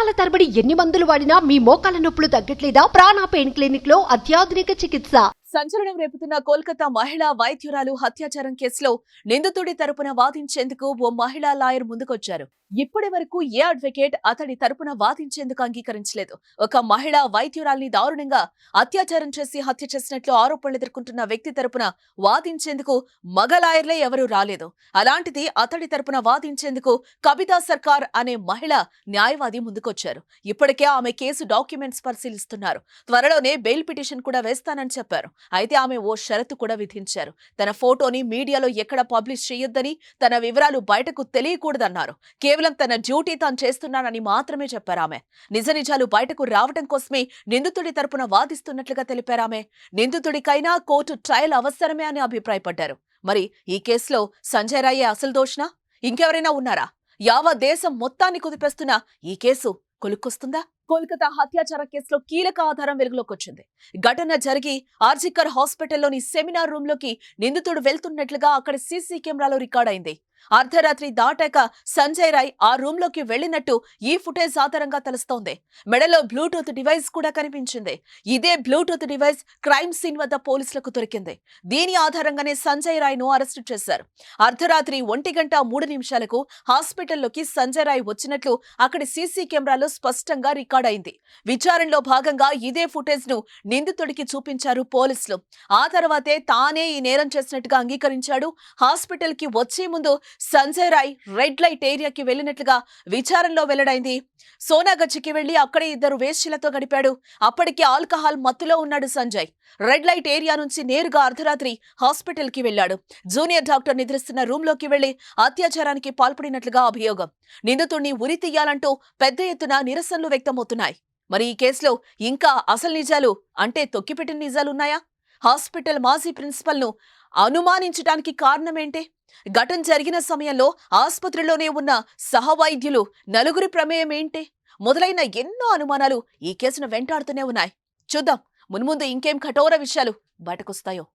సంవత్సరాల తరబడి ఎన్ని మందులు వాడినా మీ మోకాల నొప్పులు తగ్గట్లేదా? ప్రాణ పెయిన్ క్లినిక్ లో అత్యాధునిక చికిత్స. సంచలనం రేపుతున్న కోల్కతా మహిళా వైద్యురాలు హత్యాచారం కేసులో నిందితుడి తరపున వాదించేందుకు ఓ మహిళా లాయర్ ముందుకొచ్చారు. ఇప్పటి వరకు ఏ అడ్వకేట్ అతడి తరపున వాదించేందుకు అంగీకరించలేదు. ఒక మహిళా వైద్యురాల్ని దారుణంగా అత్యాచారం చేసి హత్య చేసినట్లు ఆరోపణలు ఎదుర్కొంటున్న వ్యక్తి తరపున వాదించేందుకు మగ లాయర్లే ఎవరూ రాలేదు. అలాంటిది అతడి తరపున వాదించేందుకు కవితా సర్కార్ అనే మహిళ న్యాయవాది ముందుకొచ్చారు. ఇప్పటికే ఆమె కేసు డాక్యుమెంట్స్ పరిశీలిస్తున్నారు. త్వరలోనే బెయిల్ పిటిషన్ కూడా వేస్తానని చెప్పారు. అయితే ఆమె ఓ షరతు కూడా విధించారు. తన ఫోటోని మీడియాలో ఎక్కడ పబ్లిష్ చేయొద్దని, తన వివరాలు బయటకు తెలియకూడదన్నారు. కేవలం తన డ్యూటీ తాను చేస్తున్నానని మాత్రమే చెప్పారామె. నిజ నిజాలు బయటకు రావడం కోసమే నిందితుడి తరపున వాదిస్తున్నట్లుగా తెలిపారామె. నిందితుడికైనా కోర్టు ట్రయల్ అవసరమే అని అభిప్రాయపడ్డారు. మరి ఈ కేసులో సంజయ్ రాయే అసలు దోషనా? ఇంకెవరైనా ఉన్నారా? యావత్ దేశం మొత్తాన్ని కుదిపేస్తున్న ఈ కేసు కొలుక్కొస్తుందా? కోల్కతా హత్యాచార కేసులో కీలక ఆధారం వెలుగులోకి వచ్చింది. ఘటన జరిగి ఆర్జికర్ హాస్పిటల్లోని సెమినార్ రూమ్ లోకి నిందితుడు వెళ్తున్నట్లుగా అక్కడ సీసీ కెమెరాలో రికార్డ్ అయింది. అర్ధరాత్రి దాటాక సంజయ్ రాయ్ ఆ రూమ్ లోకి వెళ్లినట్టు ఈ ఫుటేజ్ ఆధారంగా తెలుస్తోంది. మెడలో బ్లూటూత్ డివైస్ కూడా కనిపించింది. ఇదే బ్లూటూత్ డివైస్ క్రైమ్ సీన్ వద్ద పోలీసులకు దొరికింది. దీని ఆధారంగానే సంజయ్ రాయ్ ను అరెస్టు చేశారు. అర్ధరాత్రి 1:03 హాస్పిటల్లోకి సంజయ్ రాయ్ వచ్చినట్లు అక్కడి సీసీ కెమెరాలో స్పష్టంగా రికార్డ్ అయింది. విచారణలో భాగంగా ఇదే ఫుటేజ్ ను నిందితుడికి చూపించారు పోలీసులు. ఆ తర్వాతే తానే ఈ నేరం చేసినట్టుగా అంగీకరించాడు. హాస్పిటల్ కి వచ్చే ముందు సంజయ్ రాయ్ రెడ్ లైట్ ఏరియాకి వెళ్లినట్లుగా విచారణలో వెల్లడైంది. సోనాగచ్చికి వెళ్లి అక్కడే 2 వేశ్యలతో గడిపాడు. అప్పటికే ఆల్కహాల్ మత్తులో ఉన్నాడు సంజయ్. రెడ్ లైట్ ఏరియా నుంచి నేరుగా అర్ధరాత్రి హాస్పిటల్ కి వెళ్లాడు. జూనియర్ డాక్టర్ నిద్రిస్తున్న రూమ్ లోకి వెళ్లి అత్యాచారానికి పాల్పడినట్లుగా అభియోగం. నిందితుడిని ఉరి తీయాలంటూ పెద్ద ఎత్తున నిరసనలు వ్యక్తమవుతున్నాయి. మరి ఈ కేసులో ఇంకా అసలు నిజాలు అంటే తొక్కిపెట్టిన నిజాలున్నాయా? హాస్పిటల్ మాజీ ప్రిన్సిపల్ ను అనుమానించడానికి కారణమేంటి? ఘటన జరిగిన సమయంలో ఆసుపత్రిలోనే ఉన్న సహవైద్యులు నలుగురి ప్రమేయం ఏంటి? మొదలైన ఎన్నో అనుమానాలు ఈ కేసును వెంటాడుతూనే ఉన్నాయి. చూద్దాం మున్ముందు ఇంకేం కఠోర విషయాలు బయటకొస్తాయో.